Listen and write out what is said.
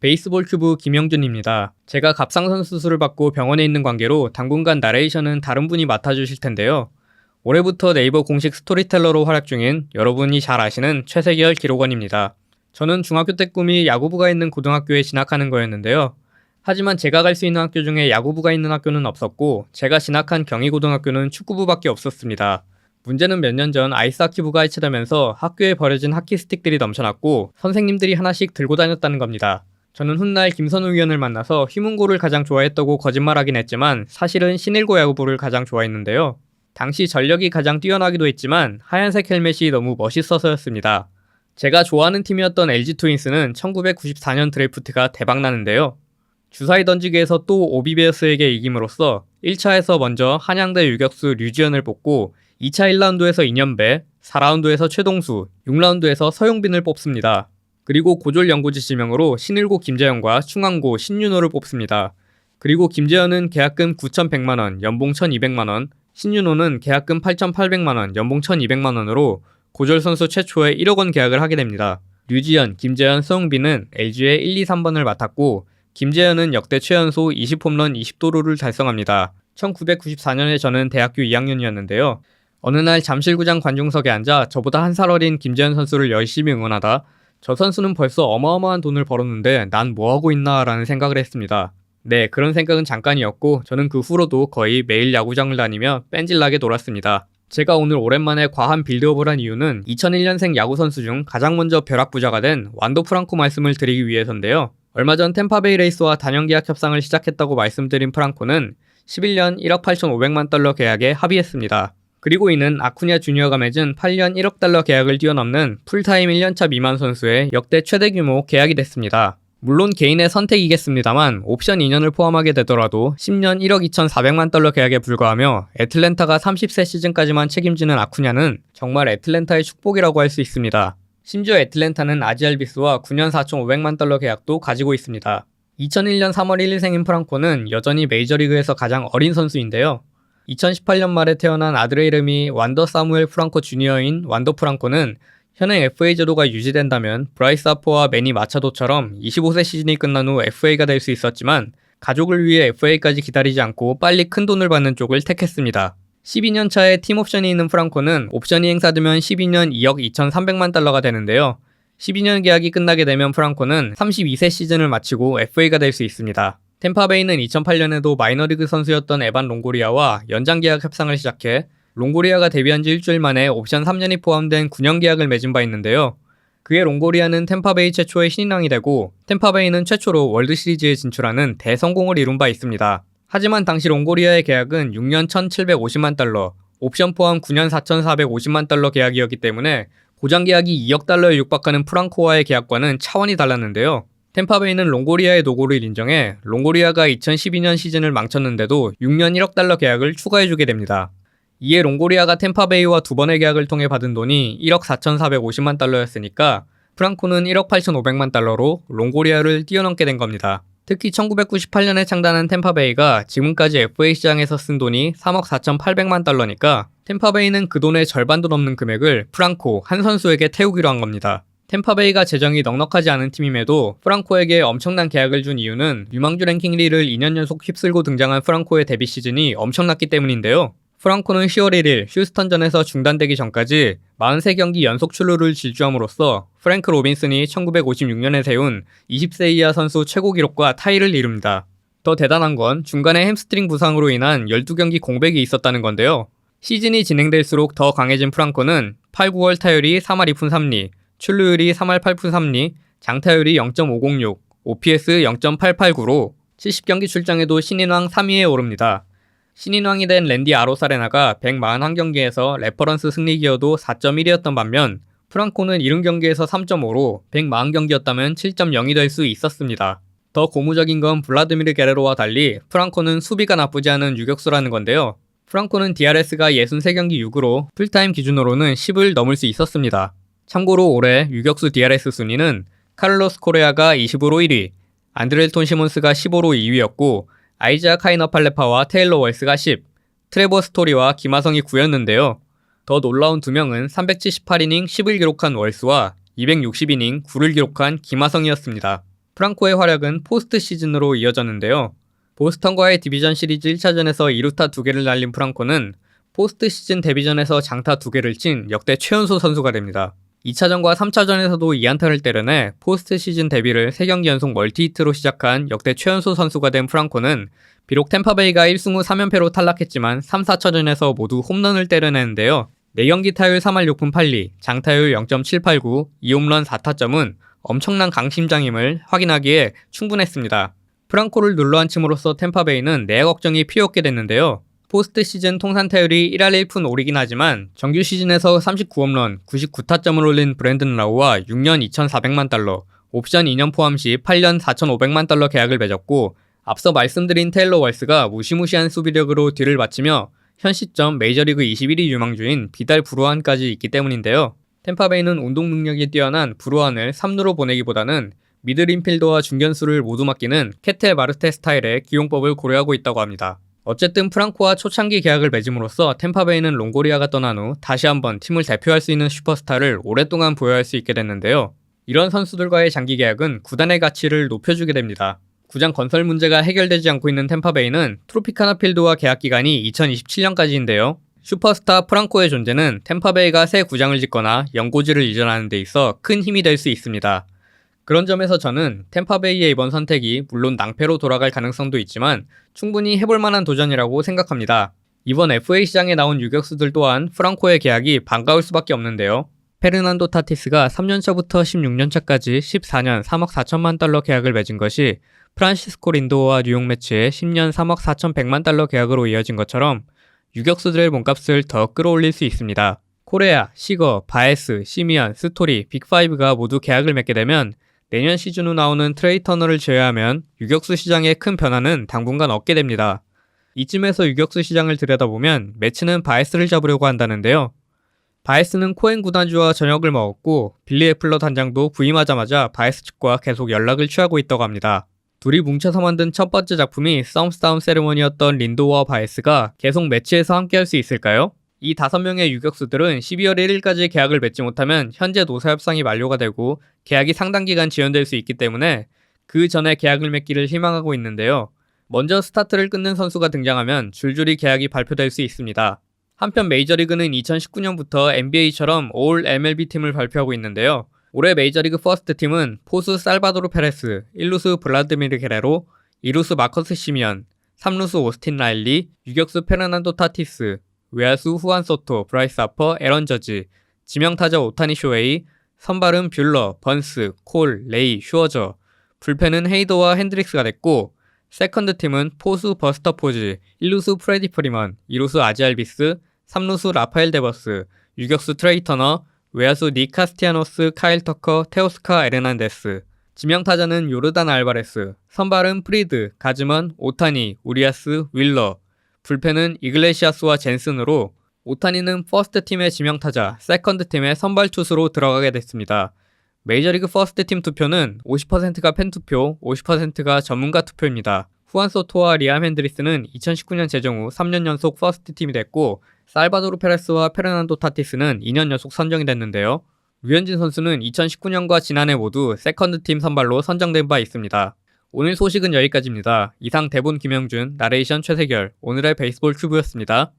베이스볼 큐브 김영준입니다. 제가 갑상선 수술을 받고 병원에 있는 관계로 당분간 나레이션은 다른 분이 맡아주실 텐데요. 올해부터 네이버 공식 스토리텔러로 활약 중인 여러분이 잘 아시는 최세결 기록원입니다. 저는 중학교 때 꿈이 야구부가 있는 고등학교에 진학하는 거였는데요. 하지만 제가 갈 수 있는 학교 중에 야구부가 있는 학교는 없었고 제가 진학한 경희고등학교는 축구부밖에 없었습니다. 문제는 몇 년 전 아이스하키부가 해체되면서 학교에 버려진 하키 스틱들이 넘쳐났고 선생님들이 하나씩 들고 다녔다는 겁니다. 저는 훗날 김선우 위원을 만나서 휘문고를 가장 좋아했다고 거짓말하긴 했지만 사실은 신일고 야구부를 가장 좋아했는데요. 당시 전력이 가장 뛰어나기도 했지만 하얀색 헬멧이 너무 멋있어서였습니다. 제가 좋아하는 팀이었던 LG 트윈스는 1994년 드래프트가 대박나는데요. 주사위 던지기에서 또 오비베어스에게 이김으로써 1차에서 먼저 한양대 유격수 류지연을 뽑고 2차 1라운드에서 이년배, 4라운드에서 최동수, 6라운드에서 서용빈을 뽑습니다. 그리고 고졸 연고지 지명으로 신일고 김재현과 충안고 신윤호를 뽑습니다. 그리고 김재현은 계약금 9,100만원, 연봉 1,200만원, 신윤호는 계약금 8,800만원, 연봉 1,200만원으로 고졸 선수 최초의 1억원 계약을 하게 됩니다. 류지현, 김재현, 서용빈은 LG의 1, 2, 3번을 맡았고 김재현은 역대 최연소 20홈런 20도루를 달성합니다. 1994년에 저는 대학교 2학년이었는데요. 어느 날 잠실구장 관중석에 앉아 저보다 한 살 어린 김재현 선수를 열심히 응원하다 저 선수는 벌써 어마어마한 돈을 벌었는데 난 뭐하고 있나 라는 생각을 했습니다. 네, 그런 생각은 잠깐이었고 저는 그 후로도 거의 매일 야구장을 다니며 뺀질나게 놀았습니다. 제가 오늘 오랜만에 과한 빌드업을 한 이유는 2001년생 야구선수 중 가장 먼저 벼락부자가 된 완도 프랑코 말씀을 드리기 위해서인데요. 얼마 전 템파베이 레이스와 단연계약 협상을 시작했다고 말씀드린 프랑코는 11년 1억 8,500만 달러 계약에 합의했습니다. 그리고 이는 아쿠냐 주니어가 맺은 8년 1억 달러 계약을 뛰어넘는 풀타임 1년차 미만 선수의 역대 최대 규모 계약이 됐습니다. 물론 개인의 선택이겠습니다만 옵션 2년을 포함하게 되더라도 10년 1억 2,400만 달러 계약에 불과하며 애틀랜타가 30세 시즌까지만 책임지는 아쿠냐는 정말 애틀랜타의 축복이라고 할 수 있습니다. 심지어 애틀랜타는 아지알비스와 9년 4,500만 달러 계약도 가지고 있습니다. 2001년 3월 1일생인 프랑코는 여전히 메이저리그에서 가장 어린 선수인데요. 2018년 말에 태어난 아들의 이름이 완더 사무엘 프랑코 주니어인 완더 프랑코는 현행 FA 제도가 유지된다면 브라이스 하퍼와 매니 마차도처럼 25세 시즌이 끝난 후 FA가 될 수 있었지만 가족을 위해 FA까지 기다리지 않고 빨리 큰 돈을 받는 쪽을 택했습니다. 12년 차에 팀 옵션이 있는 프랑코는 옵션이 행사되면 12년 2억 2,300만 달러가 되는데요. 12년 계약이 끝나게 되면 프랑코는 32세 시즌을 마치고 FA가 될 수 있습니다. 템파베이는 2008년에도 마이너리그 선수였던 에반 롱고리아와 연장 계약 협상을 시작해 롱고리아가 데뷔한 지 일주일 만에 옵션 3년이 포함된 9년 계약을 맺은 바 있는데요. 그해 롱고리아는 템파베이 최초의 신인왕이 되고 템파베이는 최초로 월드시리즈에 진출하는 대성공을 이룬 바 있습니다. 하지만 당시 롱고리아의 계약은 6년 1,750만 달러, 옵션 포함 9년 4,450만 달러 계약이었기 때문에 고장 계약이 2억 달러에 육박하는 프랑코와의 계약과는 차원이 달랐는데요. 템파베이는 롱고리아의 노고를 인정해 롱고리아가 2012년 시즌을 망쳤는데도 6년 1억 달러 계약을 추가해주게 됩니다. 이에 롱고리아가 템파베이와 두 번의 계약을 통해 받은 돈이 1억 4,450만 달러였으니까 프랑코는 1억 8,500만 달러로 롱고리아를 뛰어넘게 된 겁니다. 특히 1998년에 창단한 템파베이가 지금까지 FA 시장에서 쓴 돈이 3억 4,800만 달러니까 템파베이는 그 돈의 절반도 넘는 금액을 프랑코 한 선수에게 태우기로 한 겁니다. 템파베이가 재정이 넉넉하지 않은 팀임에도 프랑코에게 엄청난 계약을 준 이유는 유망주 랭킹 1위를 2년 연속 휩쓸고 등장한 프랑코의 데뷔 시즌이 엄청났기 때문인데요. 프랑코는 10월 1일 휴스턴전에서 중단되기 전까지 43경기 연속 출루를 질주함으로써 프랭크 로빈슨이 1956년에 세운 20세 이하 선수 최고 기록과 타이를 이룹니다. 더 대단한 건 중간에 햄스트링 부상으로 인한 12경기 공백이 있었다는 건데요. 시즌이 진행될수록 더 강해진 프랑코는 8, 9월 타율이 3할 2푼 3리, 출루율이 3할 8푼 3리, 장타율이 0.506, OPS 0.889로 70경기 출장에도 신인왕 3위에 오릅니다. 신인왕이 된 랜디 아로사레나가 141경기에서 레퍼런스 승리 기여도 4.1이었던 반면 프랑코는 70경기에서 3.5로 140경기였다면 7.0이 될 수 있었습니다. 더 고무적인 건 블라드미르 게레로와 달리 프랑코는 수비가 나쁘지 않은 유격수라는 건데요. 프랑코는 DRS가 63경기 6으로 풀타임 기준으로는 10을 넘을 수 있었습니다. 참고로 올해 유격수 DRS 순위는 카를로스 코레아가 20으로 1위, 안드렐톤 시몬스가 15로 2위였고 아이자 카이너팔레파와 테일러 월스가 10, 트레버 스토리와 김하성이 9였는데요. 더 놀라운 두 명은 378이닝 10을 기록한 월스와 260이닝 9를 기록한 김하성이었습니다. 프랑코의 활약은 포스트 시즌으로 이어졌는데요. 보스턴과의 디비전 시리즈 1차전에서 2루타 2개를 날린 프랑코는 포스트 시즌 데뷔전에서 장타 2개를 친 역대 최연소 선수가 됩니다. 2차전과 3차전에서도 2안타를 때려내 포스트 시즌 데뷔를 3경기 연속 멀티히트로 시작한 역대 최연소 선수가 된 프랑코는 비록 템파베이가 1승 후 3연패로 탈락했지만 3, 4차전에서 모두 홈런을 때려내는데요. 4경기 타율 3할 6푼 8리, 장타율 0.789, 2홈런 4타점은 엄청난 강심장임을 확인하기에 충분했습니다. 프랑코를 눌러앉힘으로써 템파베이는 내야 걱정이 필요 없게 됐는데요. 포스트 시즌 통산 타율이 1할 1푼 5리긴 하지만 정규 시즌에서 39홈런, 99타점을 올린 브랜든 라우와 6년 2,400만 달러, 옵션 2년 포함 시 8년 4,500만 달러 계약을 맺었고 앞서 말씀드린 테일러 월스가 무시무시한 수비력으로 뒤를 바치며 현 시점 메이저리그 21위 유망주인 비달 브루안까지 있기 때문인데요. 템파베이는 운동 능력이 뛰어난 브루안을 3루로 보내기보다는 미들 인필더와 중견수를 모두 맡기는 케테 마르테 스타일의 기용법을 고려하고 있다고 합니다. 어쨌든 프랑코와 초창기 계약을 맺음으로써 템파베이는 롱고리아가 떠난 후 다시 한번 팀을 대표할 수 있는 슈퍼스타를 오랫동안 보유할 수 있게 됐는데요. 이런 선수들과의 장기 계약은 구단의 가치를 높여주게 됩니다. 구장 건설 문제가 해결되지 않고 있는 템파베이는 트로피카나 필드와 계약 기간이 2027년까지인데요. 슈퍼스타 프랑코의 존재는 템파베이가 새 구장을 짓거나 연고지를 이전하는 데 있어 큰 힘이 될 수 있습니다. 그런 점에서 저는 템파베이의 이번 선택이 물론 낭패로 돌아갈 가능성도 있지만 충분히 해볼 만한 도전이라고 생각합니다. 이번 FA 시장에 나온 유격수들 또한 프랑코의 계약이 반가울 수밖에 없는데요. 페르난도 타티스가 3년차부터 16년차까지 14년 3억 4천만 달러 계약을 맺은 것이 프란시스코 린도와 뉴욕 매츠의 10년 3억 4,100만 달러 계약으로 이어진 것처럼 유격수들의 몸값을 더 끌어올릴 수 있습니다. 코레아, 시거, 바에스, 시미안, 스토리, 빅5가 모두 계약을 맺게 되면 내년 시즌 후 나오는 트레이 터너를 제외하면 유격수 시장에 큰 변화는 당분간 없게 됩니다. 이쯤에서 유격수 시장을 들여다보면 매츠는 바에스를 잡으려고 한다는데요. 바에스는 코엔 구단주와 저녁을 먹었고 빌리 애플러 단장도 부임하자마자 바에스 측과 계속 연락을 취하고 있다고 합니다. 둘이 뭉쳐서 만든 첫 번째 작품이 썸스다운 세레머니였던 린도와 바에스가 계속 매치에서 함께할 수 있을까요? 이 5명의 유격수들은 12월 1일까지 계약을 맺지 못하면 현재 노사 협상이 만료가 되고 계약이 상당 기간 지연될 수 있기 때문에 그 전에 계약을 맺기를 희망하고 있는데요. 먼저 스타트를 끊는 선수가 등장하면 줄줄이 계약이 발표될 수 있습니다. 한편 메이저리그는 2019년부터 NBA처럼 올 MLB 팀을 발표하고 있는데요. 올해 메이저리그 퍼스트 팀은 포수 살바도르 페레스, 1루수 블라드미르 게레로, 2루수 마커스 시미언, 3루수 오스틴 라일리, 유격수 페르난도 타티스, 외야수 후안 소토, 브라이스 하퍼, 에런 저지, 지명타자 오타니 쇼헤이, 선발은 뷰러, 번스, 콜, 레이, 슈어저, 불펜은 헤이더와 핸드릭스가 됐고 세컨드 팀은 포수 버스터 포즈, 1루수 프레디 프리먼, 2루수 아지 알비스, 3루수 라파엘 데버스, 유격수 트레이 터너, 외야수 닉 카스티아노스, 카일 터커, 테오스카 에르난데스, 지명타자는 요르단 알바레스, 선발은 프리드, 가즈먼, 오타니, 우리아스, 윌러, 불펜은 이글레시아스와 젠슨으로 오타니는 퍼스트 팀의 지명타자, 세컨드 팀의 선발 투수로 들어가게 됐습니다. 메이저리그 퍼스트 팀 투표는 50%가 팬투표, 50%가 전문가 투표입니다. 후안 소토와 리암 핸드리스는 2019년 제정 후 3년 연속 퍼스트 팀이 됐고 살바도르 페레스와 페르난도 타티스는 2년 연속 선정이 됐는데요. 류현진 선수는 2019년과 지난해 모두 세컨드 팀 선발로 선정된 바 있습니다. 오늘 소식은 여기까지입니다. 이상 대본 김영준, 나레이션 최세결, 오늘의 베이스볼 큐브였습니다.